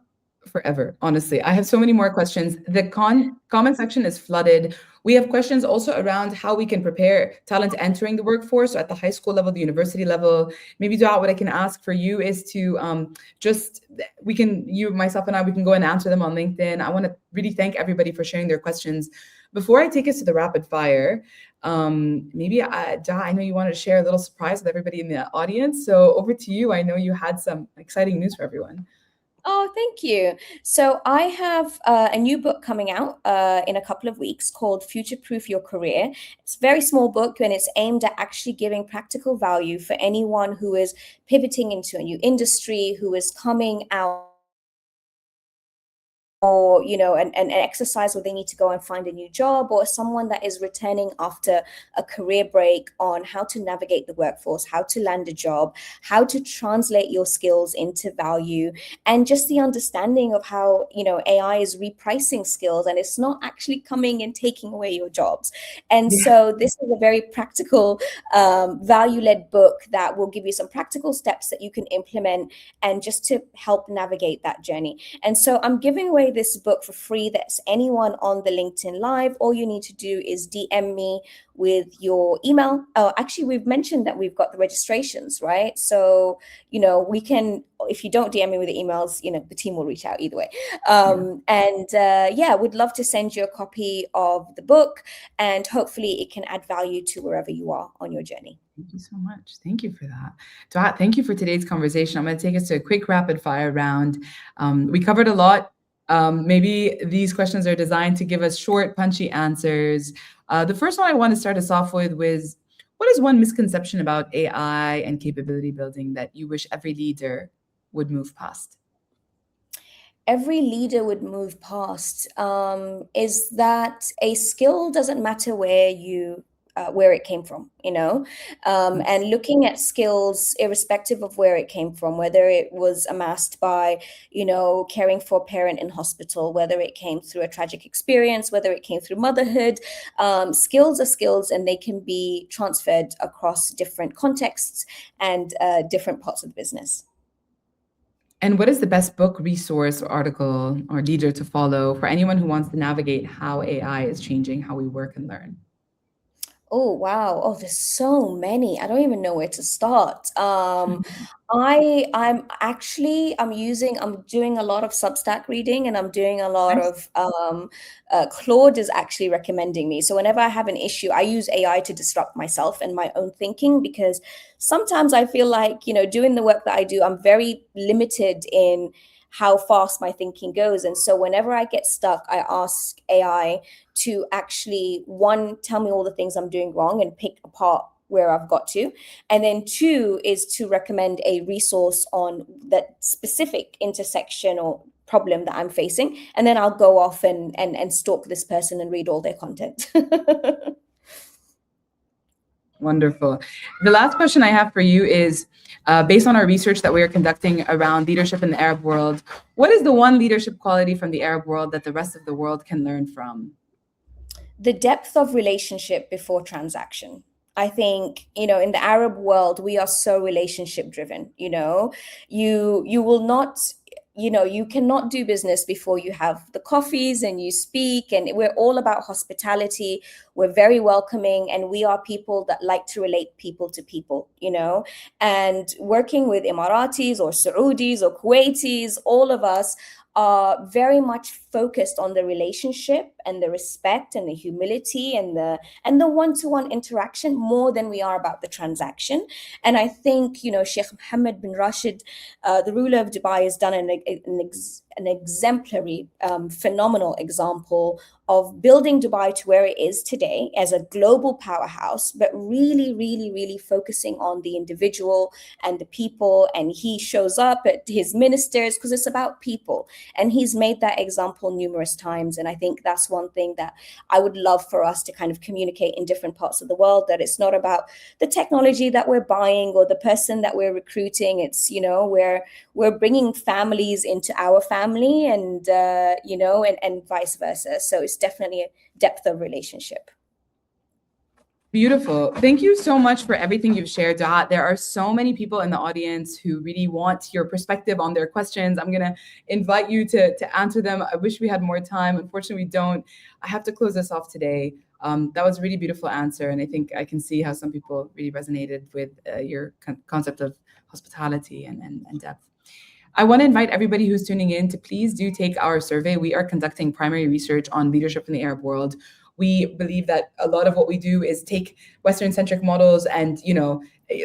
forever, honestly. I have so many more questions. The comment section is flooded. We have questions also around how we can prepare talent entering the workforce at the high school level, the university level. Maybe, Dua, what I can ask for you is to you, myself, and I, we can go and answer them on LinkedIn. I want to really thank everybody for sharing their questions. Before I take us to the rapid fire, maybe, Dua, I know you wanted to share a little surprise with everybody in the audience. So over to you. I know you had some exciting news for everyone. Oh, thank you. So I have a new book coming out in a couple of weeks called Futureproof Your Career. It's a very small book, and it's aimed at actually giving practical value for anyone who is pivoting into a new industry, who is coming out, or an exercise where they need to go and find a new job, or someone that is returning after a career break, on how to navigate the workforce, how to land a job, how to translate your skills into value, and just the understanding of how AI is repricing skills, and it's not actually coming and taking away your jobs. And so this is a very practical, value-led book that will give you some practical steps that you can implement, and just to help navigate that journey. And so I'm giving away this book for free. That's anyone on the LinkedIn Live. All you need to do is DM me with your email. Oh, actually, we've mentioned that we've got the registrations, right? So, we can, if you don't DM me with the emails, the team will reach out either way. We'd love to send you a copy of the book, and hopefully it can add value to wherever you are on your journey. Thank you so much. Thank you for that. Dua, thank you for today's conversation. I'm going to take us to a quick rapid fire round. We covered a lot. Maybe these questions are designed to give us short, punchy answers. The first one I want to start us off with was, what is one misconception about AI and capability building that you wish every leader would move past? Every leader would move past is that a skill doesn't matter where it came from, and looking at skills irrespective of where it came from, whether it was amassed by, caring for a parent in hospital, whether it came through a tragic experience, whether it came through motherhood. Skills are skills, and they can be transferred across different contexts and different parts of the business. And what is the best book, resource, or article, or leader to follow for anyone who wants to navigate how AI is changing how we work and learn? Oh, wow. Oh, there's so many. I don't even know where to start. I'm doing a lot of Substack reading, and I'm doing a lot Nice. of Claude is actually recommending me. So whenever I have an issue, I use AI to disrupt myself and my own thinking, because sometimes I feel like, doing the work that I do, I'm very limited in how fast my thinking goes. And so whenever I get stuck, I ask AI to actually, one, tell me all the things I'm doing wrong and pick apart where I've got to. And then two is to recommend a resource on that specific intersection or problem that I'm facing. And then I'll go off and stalk this person and read all their content. Wonderful. The last question I have for you is, based on our research that we are conducting around leadership in the Arab world, what is the one leadership quality from the Arab world that the rest of the world can learn from? The depth of relationship before transaction. I think, in the Arab world, we are so relationship driven. You will not you cannot do business before you have the coffees and you speak, and we're all about hospitality. We're very welcoming, and we are people that like to relate people to people, and working with Emiratis or Saudis or Kuwaitis, all of us are very much focused on the relationship and the respect and the humility and the one-to-one interaction more than we are about the transaction. And I think, Sheikh Mohammed bin Rashid, the ruler of Dubai, has done an exemplary, phenomenal example of building Dubai to where it is today as a global powerhouse, but really, really, really focusing on the individual and the people. And he shows up at his ministers because it's about people. And he's made that example numerous times. And I think that's one thing that I would love for us to kind of communicate in different parts of the world, that it's not about the technology that we're buying or the person that we're recruiting. It's, we're bringing families into our family, and, and vice versa. So it's definitely a depth of relationship. Beautiful. Thank you so much for everything you've shared, Dua. There are so many people in the audience who really want your perspective on their questions. I'm going to invite you to answer them. I wish we had more time. Unfortunately, we don't. I have to close this off today. That was a really beautiful answer. And I think I can see how some people really resonated with your concept of hospitality and depth. I want to invite everybody who's tuning in to please do take our survey. We are conducting primary research on leadership in the Arab world. We believe that a lot of what we do is take Western-centric models and,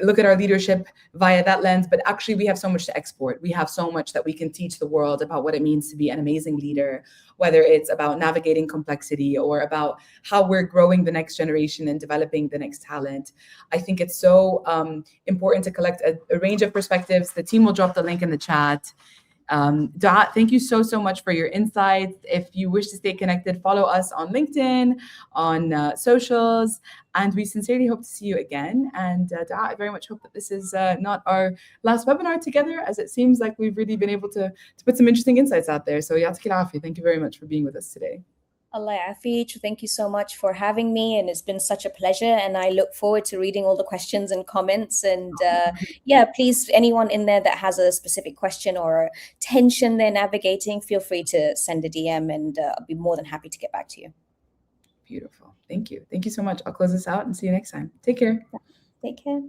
look at our leadership via that lens, but actually we have so much to export. We have so much that we can teach the world about what it means to be an amazing leader, whether it's about navigating complexity or about how we're growing the next generation and developing the next talent. I think it's so important to collect a range of perspectives. The team will drop the link in the chat. Dua, thank you so much for your insights. If you wish to stay connected, follow us on LinkedIn, on socials, and we sincerely hope to see you again. And Dua, I very much hope that this is not our last webinar together, as it seems like we've really been able to put some interesting insights out there. So Yatik al-Afi, thank you very much for being with us today. Allah Afiq, thank you so much for having me, and it's been such a pleasure, and I look forward to reading all the questions and comments. And please, anyone in there that has a specific question or tension they're navigating, feel free to send a DM, and I'll be more than happy to get back to you. Beautiful. Thank you so much. I'll close this out and see you next time. Take care. Take care.